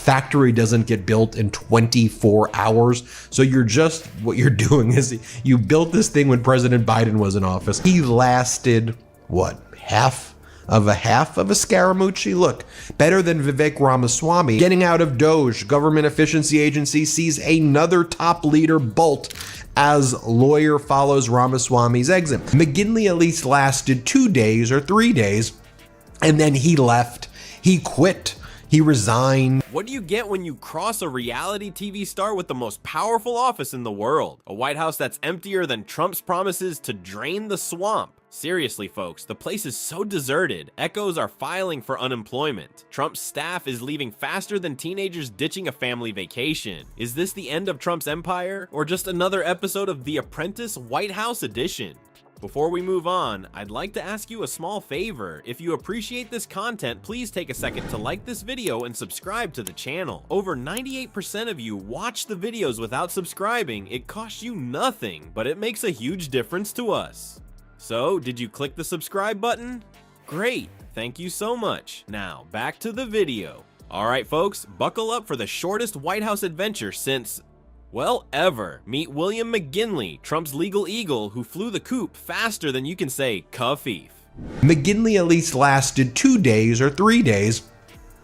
factory doesn't get built in 24 hours. So what you're doing is you built this thing when President Biden was in office. He lasted, what, half of a Scaramucci? Look, better than Vivek Ramaswamy. Getting out of Doge, government efficiency agency sees another top leader bolt as lawyer follows Ramaswamy's exit. McGinley at least lasted 2 days or 3 days, and then he left. He quit. He resigned. What do you get when you cross a reality TV star with the most powerful office in the world? A White House that's emptier than Trump's promises to drain the swamp. Seriously, folks, the place is so deserted. Echoes are filing for unemployment. Trump's staff is leaving faster than teenagers ditching a family vacation. Is this the end of Trump's empire, or just another episode of The Apprentice White House edition? Before we move on, I'd like to ask you a small favor. If you appreciate this content, please take a second to like this video and subscribe to the channel. Over 98% of you watch the videos without subscribing. It costs you nothing, but it makes a huge difference to us. So, did you click the subscribe button? Great, thank you so much. Now, back to the video. Alright folks, buckle up for the shortest White House adventure since, well, ever. Meet William McGinley, Trump's legal eagle who flew the coop faster than you can say kafif. McGinley at least lasted 2 days or 3 days,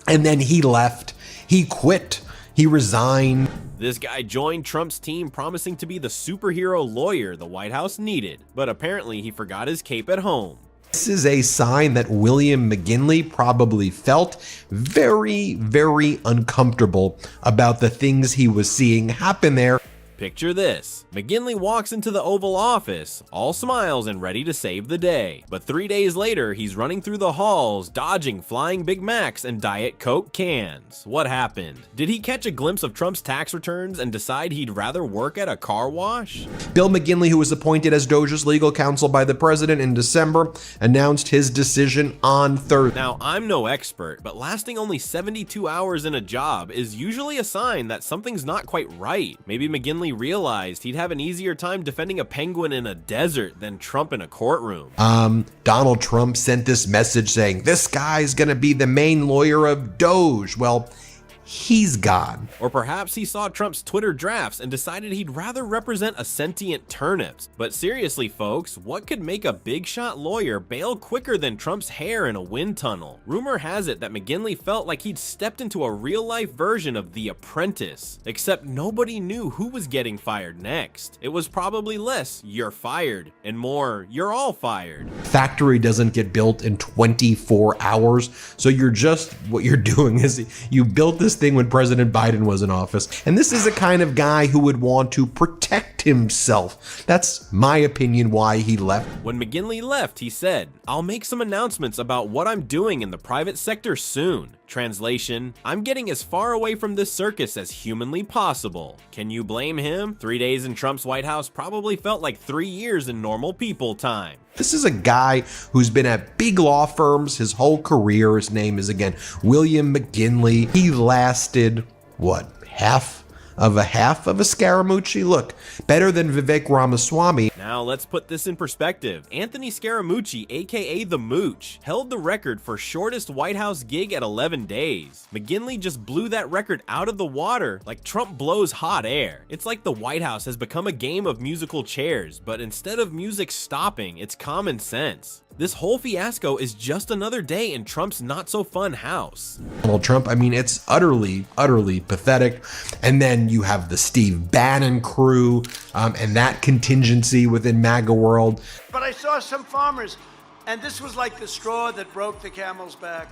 and then he left. He quit. He resigned. This guy joined Trump's team promising to be the superhero lawyer the White House needed, but apparently he forgot his cape at home. This is a sign that William McGinley probably felt very, very uncomfortable about the things he was seeing happen there. Picture this. McGinley walks into the Oval Office, all smiles and ready to save the day. But 3 days later, he's running through the halls, dodging flying Big Macs and Diet Coke cans. What happened? Did he catch a glimpse of Trump's tax returns and decide he'd rather work at a car wash? Bill McGinley, who was appointed as Doge's legal counsel by the president in December, announced his decision on Thursday. Now, I'm no expert, but lasting only 72 hours in a job is usually a sign that something's not quite right. Maybe McGinley realized he'd have an easier time defending a penguin in a desert than Trump in a courtroom. Donald Trump sent this message saying, this guy's gonna be the main lawyer of Doge. Well, he's gone. Or perhaps he saw Trump's Twitter drafts and decided he'd rather represent a sentient turnips. But seriously, folks, what could make a big shot lawyer bail quicker than Trump's hair in a wind tunnel? Rumor has it that McGinley felt like he'd stepped into a real-life version of The Apprentice, except nobody knew who was getting fired next. It was probably less, "you're fired," and more, "you're all fired." Factory doesn't get built in 24 hours. So what you're doing is you built this thing when President Biden was in office. And this is the kind of guy who would want to protect himself. That's my opinion why he left. When McGinley left, he said, "I'll make some announcements about what I'm doing in the private sector soon." Translation, I'm getting as far away from this circus as humanly possible. Can you blame him? 3 days in Trump's White House probably felt like 3 years in normal people time. This is a guy who's been at big law firms his whole career. His name is, again, William McGinley. He lasted, what, half of a Scaramucci? Look, better than Vivek Ramaswamy. Now let's put this in perspective. Anthony Scaramucci, aka The Mooch, held the record for shortest White House gig at 11 days. McGinley just blew that record out of the water like Trump blows hot air. It's like the White House has become a game of musical chairs, but instead of music stopping, it's common sense. This whole fiasco is just another day in Trump's not-so-fun house. Donald Trump, I mean, it's utterly, utterly pathetic. And then you have the Steve Bannon crew and that contingency within MAGA world. But I saw some farmers, and this was like the straw that broke the camel's back.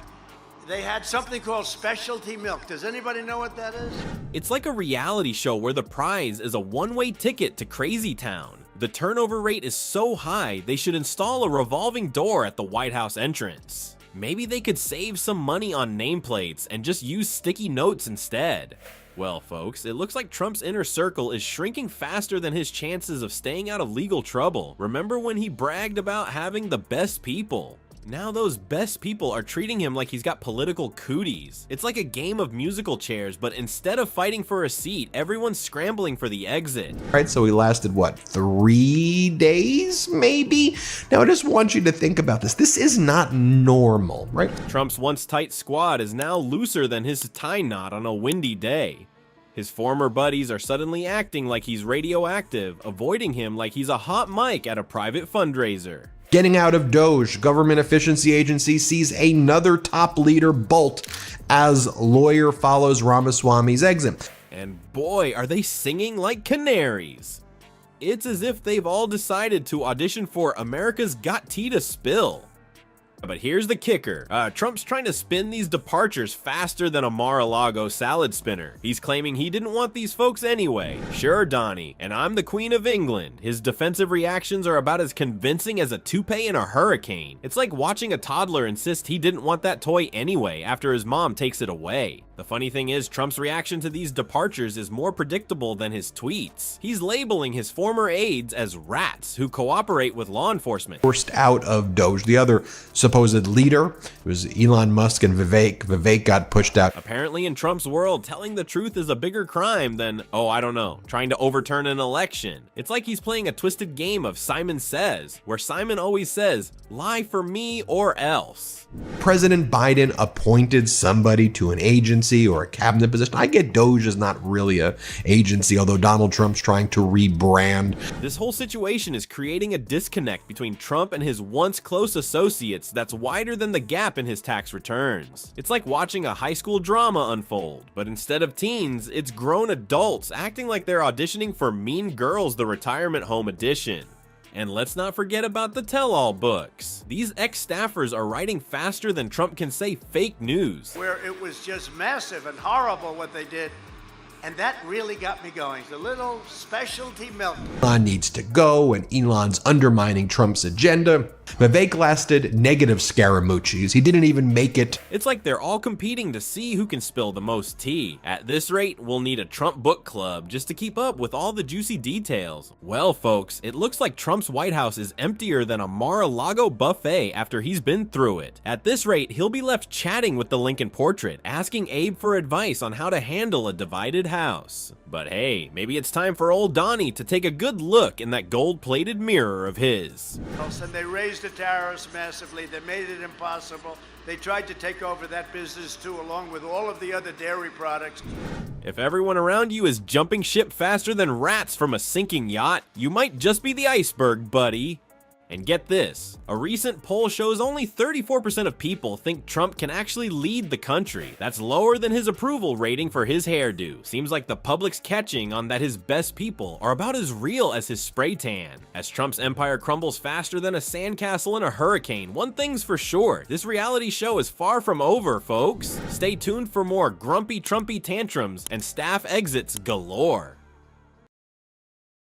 They had something called specialty milk. Does anybody know what that is? It's like a reality show where the prize is a one-way ticket to Crazy Town. The turnover rate is so high, they should install a revolving door at the White House entrance. Maybe they could save some money on nameplates and just use sticky notes instead. Well, folks, it looks like Trump's inner circle is shrinking faster than his chances of staying out of legal trouble. Remember when he bragged about having the best people? Now those best people are treating him like he's got political cooties. It's like a game of musical chairs, but instead of fighting for a seat, everyone's scrambling for the exit. Right, so he lasted, what, 3 days, maybe? Now, I just want you to think about this. This is not normal, right? Trump's once tight squad is now looser than his tie knot on a windy day. His former buddies are suddenly acting like he's radioactive, avoiding him like he's a hot mic at a private fundraiser. Getting out of Doge, government efficiency agency sees another top leader bolt as lawyer follows Ramaswamy's exit. And boy, are they singing like canaries. It's as if they've all decided to audition for America's Got Tea to Spill. But here's the kicker. Trump's trying to spin these departures faster than a Mar-a-Lago salad spinner. He's claiming he didn't want these folks anyway. Sure, Donnie, and I'm the Queen of England. His defensive reactions are about as convincing as a toupee in a hurricane. It's like watching a toddler insist he didn't want that toy anyway after his mom takes it away. The funny thing is, Trump's reaction to these departures is more predictable than his tweets. He's labeling his former aides as rats who cooperate with law enforcement. Forced out of Doge. The other supposed leader was Elon Musk and Vivek. Vivek got pushed out. Apparently in Trump's world, telling the truth is a bigger crime than, oh, I don't know, trying to overturn an election. It's like he's playing a twisted game of Simon Says, where Simon always says, lie for me or else. President Biden appointed somebody to an agency or a cabinet position. I get Doge is not really an agency, although Donald Trump's trying to rebrand. This whole situation is creating a disconnect between Trump and his once close associates that's wider than the gap in his tax returns. It's like watching a high school drama unfold, but instead of teens, it's grown adults acting like they're auditioning for Mean Girls, the Retirement Home Edition. And let's not forget about the tell-all books. These ex-staffers are writing faster than Trump can say fake news. Where it was just massive and horrible what they did. And that really got me going. The little specialty milk. Elon needs to go, and Elon's undermining Trump's agenda. Vivek lasted negative Scaramucci's. He didn't even make it. It's like they're all competing to see who can spill the most tea. At this rate, we'll need a Trump book club just to keep up with all the juicy details. Well, folks, it looks like Trump's White House is emptier than a Mar-a-Lago buffet after he's been through it. At this rate, he'll be left chatting with the Lincoln portrait, asking Abe for advice on how to handle a divided house. But hey, maybe it's time for old Donnie to take a good look in that gold-plated mirror of his. And they raised the tariffs massively. They made it impossible. They tried to take over that business too, along with all of the other dairy products. If everyone around you is jumping ship faster than rats from a sinking yacht, you might just be the iceberg, buddy. And get this, a recent poll shows only 34% of people think Trump can actually lead the country. That's lower than his approval rating for his hairdo. Seems like the public's catching on that his best people are about as real as his spray tan. As Trump's empire crumbles faster than a sandcastle in a hurricane, one thing's for sure, this reality show is far from over, folks. Stay tuned for more grumpy Trumpy tantrums and staff exits galore.